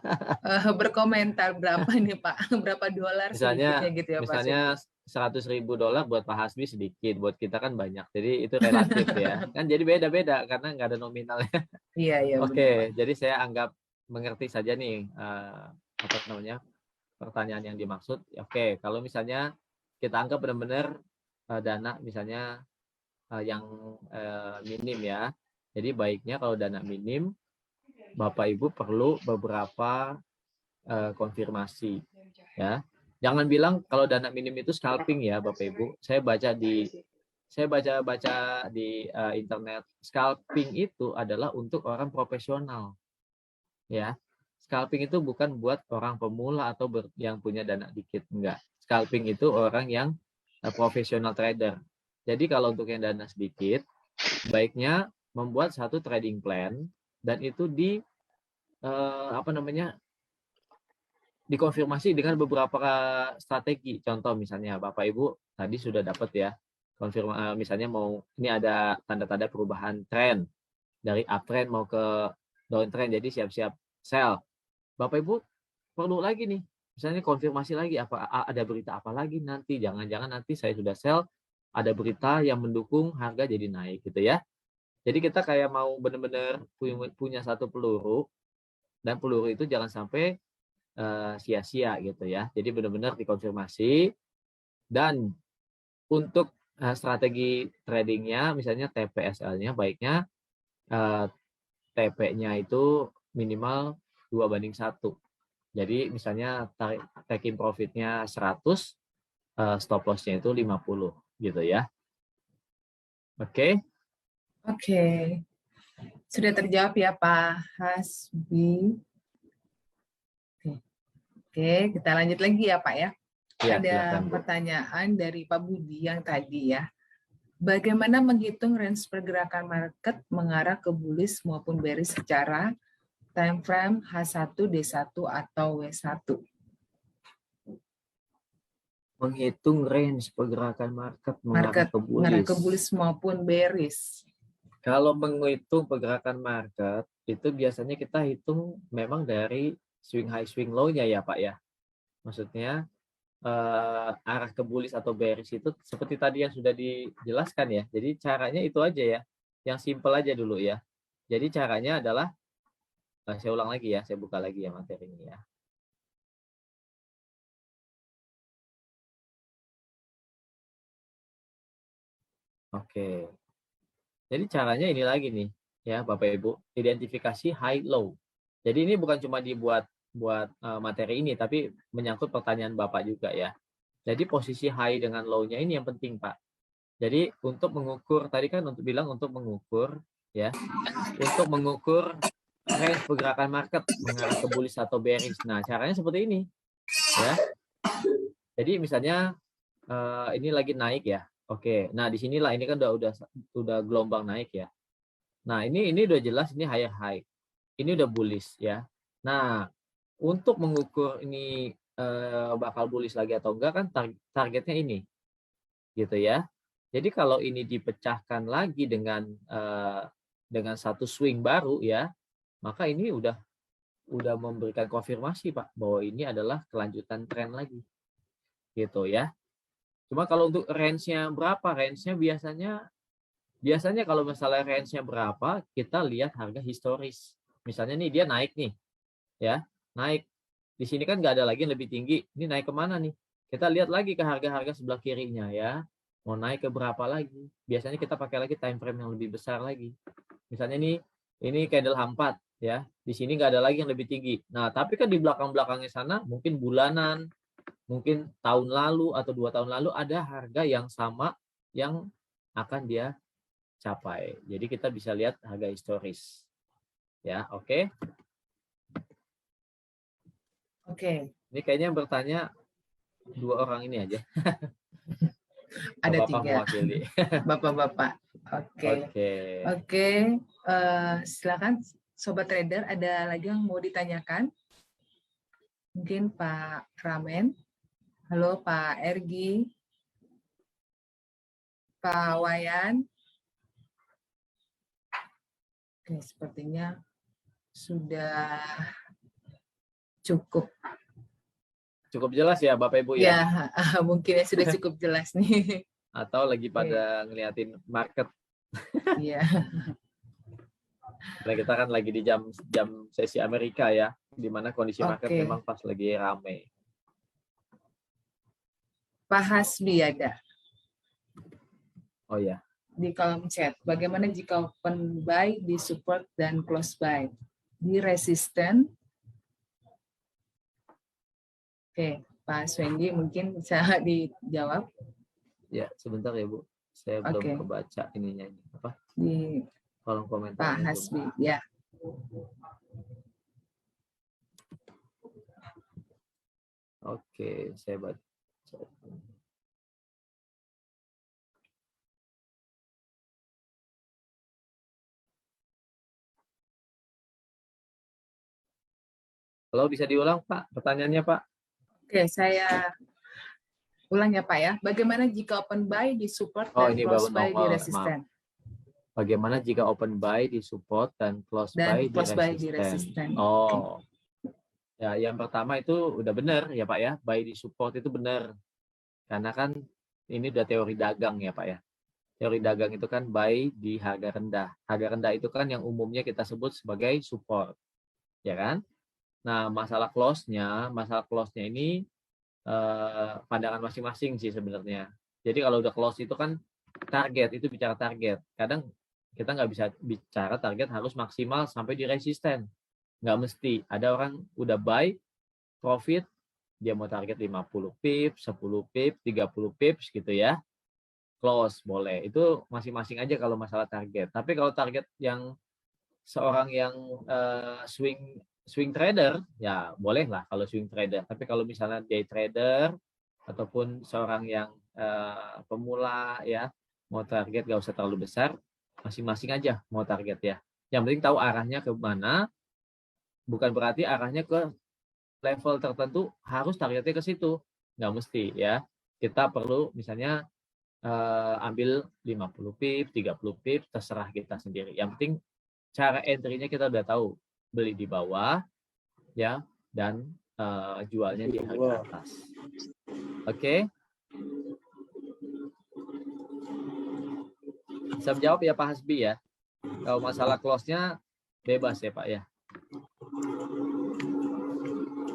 berkomentar berapa nih Pak, berapa dolar sedikitnya gitu ya Pak misalnya Swendi. $100.000 buat Pak Hasbi sedikit, buat kita kan banyak. Jadi itu relatif ya. Kan jadi beda-beda karena nggak ada nominalnya. Iya, iya benar Pak. Oke, jadi saya anggap mengerti saja nih apa namanya pertanyaan yang dimaksud. Oke, kalau misalnya kita anggap benar-benar dana misalnya yang minim ya. Jadi baiknya kalau dana minim, Bapak Ibu perlu beberapa konfirmasi ya. Jangan bilang kalau dana minim itu scalping ya Bapak Ibu. Saya baca di internet, scalping itu adalah untuk orang profesional ya. Scalping itu bukan buat orang pemula atau yang punya dana dikit, enggak. Scalping itu orang yang profesional trader. Jadi kalau untuk yang dana sedikit, baiknya membuat satu trading plan dan itu dikonfirmasi dengan beberapa strategi. Contoh misalnya Bapak Ibu tadi sudah dapat ya misalnya mau ini ada tanda-tanda perubahan tren dari uptrend mau ke downtrend, jadi siap-siap sell. Bapak Ibu perlu lagi nih misalnya konfirmasi lagi ada berita apa lagi nanti, jangan-jangan nanti saya sudah sell ada berita yang mendukung harga jadi naik gitu ya. Jadi kita kayak mau benar-benar punya satu peluru, dan peluru itu jangan sampai sia-sia gitu ya. Jadi benar-benar dikonfirmasi. Dan untuk strategi tradingnya, misalnya TPSL-nya baiknya TP-nya itu minimal 2:1. Jadi misalnya taking profit-nya 100, stop loss-nya itu 50 gitu ya. Oke. Oke. Sudah terjawab ya Pak Hasbi. Oke, kita lanjut lagi ya Pak ya. Ya, Ada silakan, Bu. pertanyaan dari Pak Budi yang tadi ya. Bagaimana menghitung range pergerakan market mengarah ke bullish maupun bearish secara time frame H1, D1 atau W1? Menghitung range pergerakan market mengarah ke Mengarah ke bullish. bullish maupun bearish. Kalau menghitung pergerakan market, itu biasanya kita hitung memang dari swing high swing low-nya ya Pak ya. Maksudnya arah ke bullish atau bearish itu seperti tadi yang sudah dijelaskan ya. Jadi caranya itu aja ya. Yang simple aja dulu ya. Jadi caranya adalah, saya ulang lagi ya, saya buka lagi ya materinya ya. Oke. Jadi caranya ini lagi nih ya Bapak Ibu, identifikasi high low. Jadi ini bukan cuma dibuat materi ini, tapi menyangkut pertanyaan Bapak juga ya. Jadi posisi high dengan low-nya ini yang penting Pak. Jadi untuk mengukur, tadi kan untuk mengukur ya, untuk mengukur range pergerakan market mengarah ke bullish atau bearish. Nah caranya seperti ini ya. Jadi misalnya ini lagi naik ya. Oke, nah di sinilah ini kan udah gelombang naik ya. Nah, ini udah jelas ini higher high. Ini udah bullish ya. Nah, untuk mengukur ini bakal bullish lagi atau enggak kan targetnya ini. Gitu ya. Jadi kalau ini dipecahkan lagi dengan satu swing baru ya, maka ini udah memberikan konfirmasi Pak bahwa ini adalah kelanjutan tren lagi. Gitu ya. Cuma kalau untuk range-nya berapa? Range-nya biasanya kalau misalnya range-nya berapa, kita lihat harga historis. Misalnya nih dia naik nih, ya naik. Di sini kan nggak ada lagi yang lebih tinggi. Ini naik kemana nih? Kita lihat lagi ke harga-harga sebelah kirinya ya. Mau naik ke berapa lagi? Biasanya kita pakai lagi time frame yang lebih besar lagi. Misalnya nih, ini candle H4 ya. Di sini nggak ada lagi yang lebih tinggi. Nah, tapi kan di belakang-belakangnya sana mungkin bulanan, mungkin tahun lalu atau 2 tahun lalu ada harga yang sama yang akan dia capai. Jadi kita bisa lihat harga historis. Ya, oke. Oke. Ini kayaknya yang bertanya 2 orang ini aja. Ada Bapak 3. mewakili. Bapak-bapak. Oke. Oke. Silakan Sobat Trader, ada lagi yang mau ditanyakan? Mungkin Pak Ramen. Halo Pak Ergi. Pak Wayan. Oke, sepertinya sudah cukup. Cukup jelas ya Bapak Ibu ya? Ya, mungkin ya sudah cukup jelas nih. Atau lagi pada ngeliatin market? Iya. Karena kita kan lagi di jam sesi Amerika ya, di mana kondisi market Oke. memang pas lagi rame. Pak Hasbi ada Oh ya, di kolom chat. Bagaimana jika open buy di support dan close buy? Di resisten. Oke, Pak Swendi mungkin bisa dijawab. ya sebentar ya Bu, saya Oke. belum kebaca ininya ini apa Di kolom komentar. Pak Hasbi, ya. Oke, saya baca. Kalau bisa diulang Pak, pertanyaannya Pak? Oke, saya ulang ya Pak ya. Bagaimana jika open buy di support Oh, dan ini close baru buy di nongol, resisten? Bagaimana jika open buy di support dan close buy di resisten? Oh, ya yang pertama itu udah benar ya Pak ya, buy di support itu benar. Karena kan ini udah teori dagang ya Pak ya. Teori dagang itu kan buy di harga rendah. Harga rendah itu kan yang umumnya kita sebut sebagai support. Ya kan? Nah, masalah close-nya ini pandangan masing-masing sih sebenarnya. Jadi kalau udah close itu kan target, itu bicara target. Kadang kita nggak bisa bicara target harus maksimal sampai di resisten. Nggak mesti. Ada orang udah buy, profit, dia mau target 50 pips, 10 pips, 30 pips gitu ya. Close boleh. Itu masing-masing aja kalau masalah target. Tapi kalau target yang seorang yang swing trader, ya boleh lah kalau swing trader. Tapi kalau misalnya day trader ataupun seorang yang pemula ya, mau target gak usah terlalu besar, masing-masing aja mau target ya. Yang penting tahu arahnya ke mana, bukan berarti arahnya ke level tertentu harus targetnya ke situ. Nggak mesti ya. Kita perlu misalnya ambil 50 pips, 30 pips, terserah kita sendiri. Yang penting cara entry-nya kita udah tahu, beli di bawah ya dan jualnya di harga atas. Oke. Bisa menjawab ya Pak Hasbi ya. Kalau masalah close-nya bebas ya Pak ya.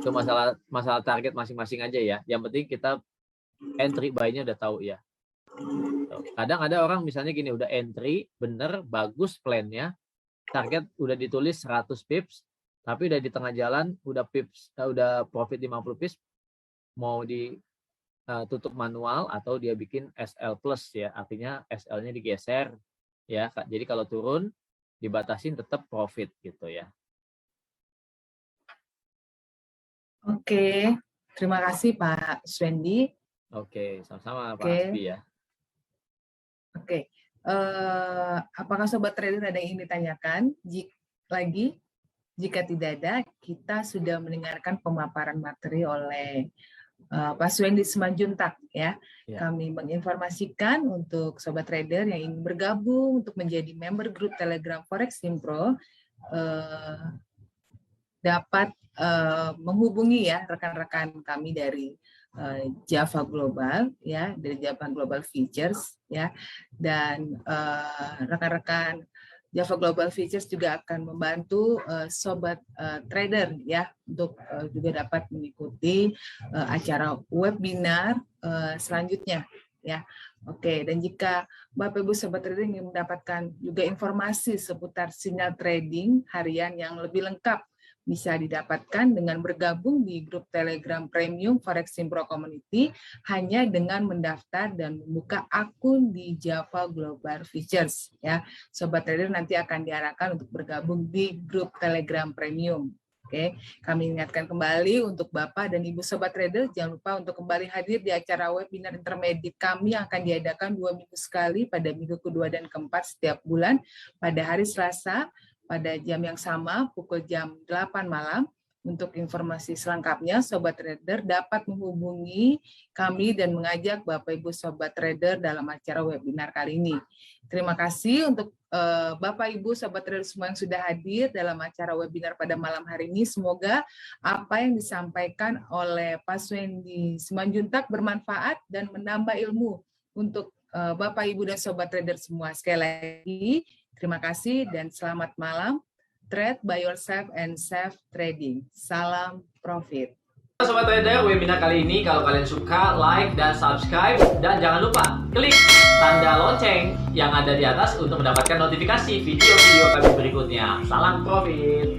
Itu masalah target masing-masing aja ya. Yang penting kita entry buy-nya udah tahu ya. Kadang ada orang misalnya gini, udah entry bener bagus plan-nya, target udah ditulis 100 pips, tapi udah di tengah jalan udah profit 50 pips, mau ditutup manual atau dia bikin SL plus ya, artinya SL-nya digeser ya. Jadi kalau turun dibatasin tetap profit gitu ya. Oke, terima kasih Pak Swendi. Oke, sama-sama Pak Oke. Hasbi ya. Oke, apakah Sobat Trader ada yang ingin ditanyakan? Jika tidak ada, kita sudah mendengarkan pemaparan materi oleh Pak Swendi Simanjuntak ya. Kami menginformasikan untuk Sobat Trader yang ingin bergabung untuk menjadi member grup Telegram Forex Simpro, dapat menghubungi ya rekan-rekan kami dari Java Global ya, dari Java Global Features ya, dan rekan-rekan Java Global Features juga akan membantu Sobat Trader ya untuk juga dapat mengikuti acara webinar selanjutnya ya. Oke, dan jika Bapak Ibu Sobat Trader ingin mendapatkan juga informasi seputar sinyal trading harian yang lebih lengkap, bisa didapatkan dengan bergabung di grup Telegram Premium Forex Simpro Community hanya dengan mendaftar dan membuka akun di Java Global Features ya. Sobat Trader nanti akan diarahkan untuk bergabung di grup Telegram Premium. Oke, kami ingatkan kembali untuk Bapak dan Ibu Sobat Trader, jangan lupa untuk kembali hadir di acara webinar intermediate kami yang akan diadakan 2 minggu sekali pada minggu kedua dan keempat setiap bulan pada hari Selasa pada jam yang sama pukul jam 8 malam Untuk informasi selengkapnya, Sobat Trader dapat menghubungi kami dan mengajak Bapak Ibu Sobat Trader dalam acara webinar kali ini. Terima kasih untuk Bapak Ibu Sobat Trader semua yang sudah hadir dalam acara webinar pada malam hari ini. Semoga apa yang disampaikan oleh Pak Swendi Simanjuntak bermanfaat dan menambah ilmu untuk Bapak Ibu dan Sobat Trader semua. Sekali lagi, terima kasih dan selamat malam. Trade by yourself and safe trading. Salam profit. Sobat Trader, webinar kali ini kalau kalian suka, like dan subscribe, dan jangan lupa klik tanda lonceng yang ada di atas untuk mendapatkan notifikasi video-video kami berikutnya. Salam profit.